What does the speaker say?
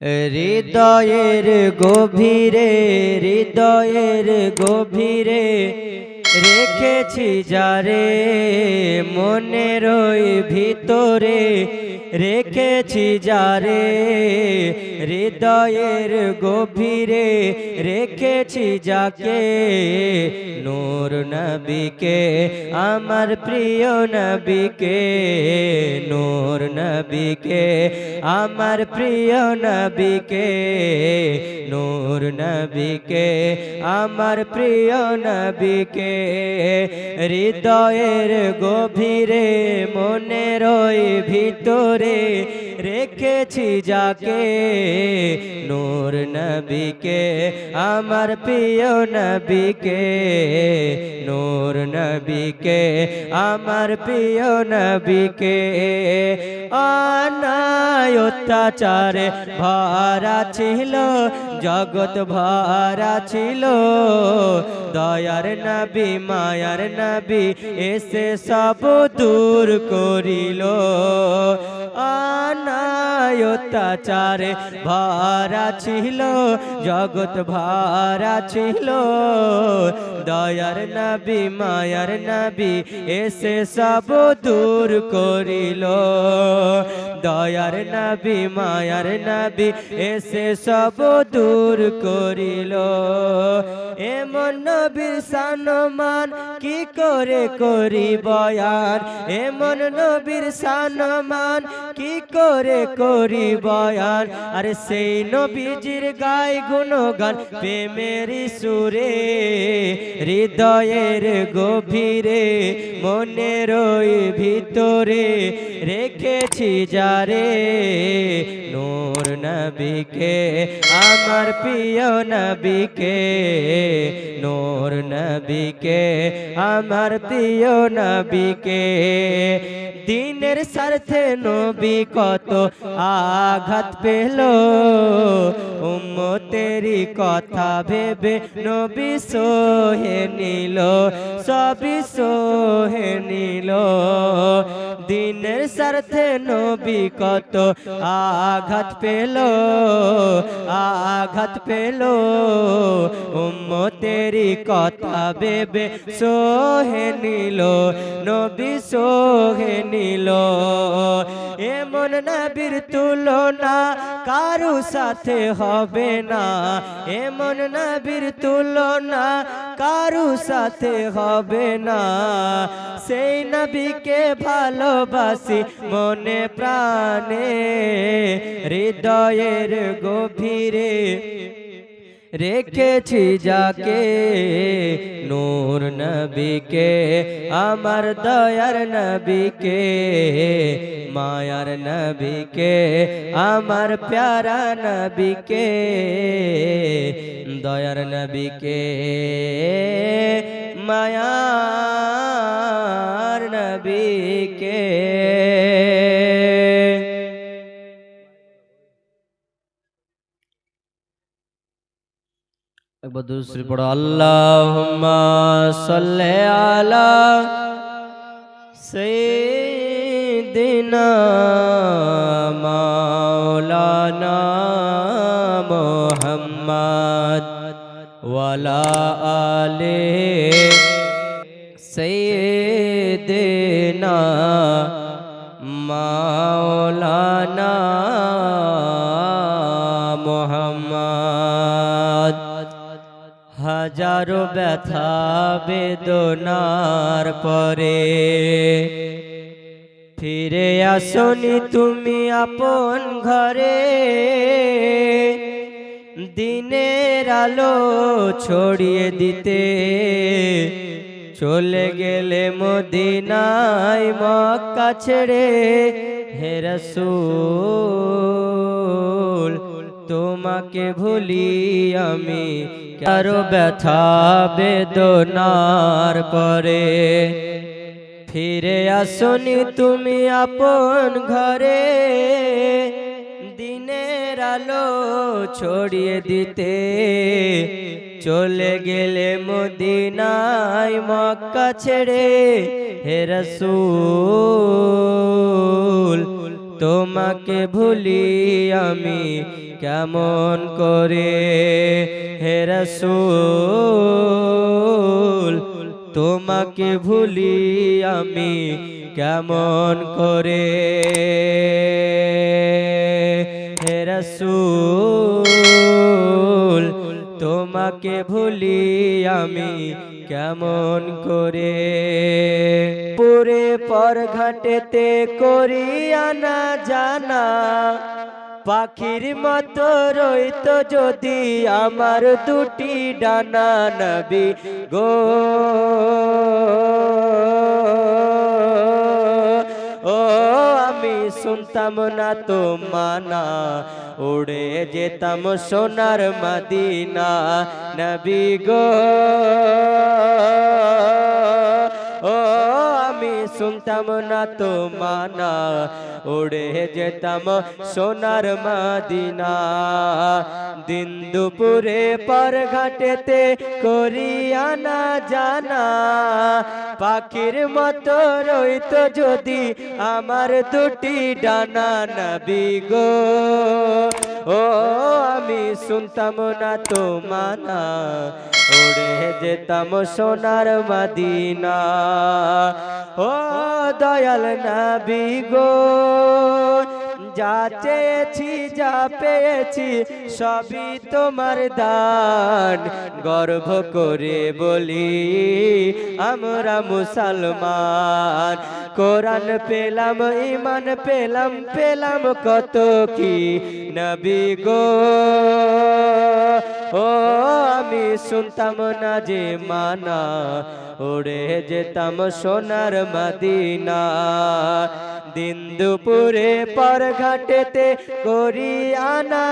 হৃদয়ের গভীরে, হৃদয়ের গভীরে রেখেছি যারে, মনের ওই ভিতরে রেখেছি যারে, হৃদয়ের গভীরে রেখেছি যাকে, নূর নবীকে, আমার প্রিয় নবীকে, নূর নবীকে, আমার প্রিয় নবীকে, নূর নবীকে, আমার প্রিয় নবীকে, হৃদয়ের গভীরে মনের ওই ভিতরে রেখেছি যাকে, নূর নবীকে, আমার প্রিয় নবীকে, নূর নবীকে, আমার প্রিয় নবীকে। অন্যায় অত্যাচারে ভরা ছিল জগৎ, ভরা ছিল, দয়ার নবী মায়ার নবী এসে সব দূর করিল। অন্যায় অত্যাচারে ভরা ছিল জগৎ, ভরা ছিল, দয়ার নবী মায়ার নবী এসে সব দূর করিল, দয়ার নবী মায়ার নবী এসে সব দূর করিল। এমন নবীর সম্মান কি করে করি বয়ান, এমন নবীর সম্মান কি করে করি বয়ান, আর সেই নবীজির গায় গুণগান প্রেমের সুরে, হৃদয়ের গভীরে মনের ওই ভিতরে রেখেছি যারে, নূর নবীকে, আমার প্রিয় নবীকে, নূর নবীকে, আমার প্রিয় নবীকে। দিনের স্বার্থে নবী কত আঘাত পেল, উম্মতেরই কথা ভেবে নবী সহে নিল, সবই সহে নিল। দিনের স্বার্থে নবী কত আঘাত পেল, আঘাত পেল, উম্মতেরই কথা ভেবে সহে নিল, নবী সহে নিল। এমন নবীর তুলনা কারু সাথে হবে না, এমন নবীর তুলনা কারু সাথে হবে না, সেই নবীকে ভালোবাসি মনে প্রাণে, হৃদয়ের গভীরে রেখেছি যাকে, নূর নবীকে, আমার দয়ার নবীকে, মায়ার নবীকে, আমার প্যারা নবীকে, দয়ার নবীকে, মায়ার নবীকে। একবার দুরূদ পড়ো, আল্লাহুম্মা সাল্লি আলা সাইয়্যিদিনা মাওলানা মুহাম্মদ ওয়া আলা আলি সাইয়্যিদিনা মাওলানা মুহাম্মদ। হাজারো ব্যথা বেদনার পরে ফিরে আসনি তুমি আপন ঘরে, দিনের আলো ছড়িয়ে দিতে চলে গেলে মদিনায় মক্কা ছেড়ে, হে রাসূল তোমাকে ভুলি আমি, কারো ব্যথা বেদনার পরে ফিরে আসনি তুমি আপন ঘরে, দিনের আলো ছড়িয়ে দিতে চলে গেলে মদিনায় মক্কা ছেড়ে, হে রাসূল তোমাকে ভুলি আমি, কেমন করে হে রাসূল তোমাকে ভুলি আমি কেমন করে হে রাসূল তোমাকে ভুলি আমি কেমন করে পুরে পর ঘাটেতে করি আনা জানা পাখির মতো রইতো যদি আমার দুটি ডানা নবী গো ও আমি শুনতাম না তো মানা উড়ে যেতাম সোনার মদিনা নবী গো ও আমি শুনতাম না তো মানা উড়ে যেতাম সোনার মদিনা দিন দুপুরে পর ঘাটেতে করি আনা জানা পাখির মতো রইতো যদি আমার দুটি ডানা নবী গো ও আমি শুনতাম না তো মানা উড়ে যেতাম সোনার মদিনা ও দয়াল নবী গো যা চেয়েছি যা পেয়েছি সবই তোমার দান গর্ব করে বলি আমরা মুসলমান কোরআন পেলাম ঈমান পেলাম পেলাম কত কি নবী গো ও আমি শুনতাম না যে মানা উড়ে যেতাম সোনার মদিনা দিন দুপুরে পর ঘাটেতে করি আনা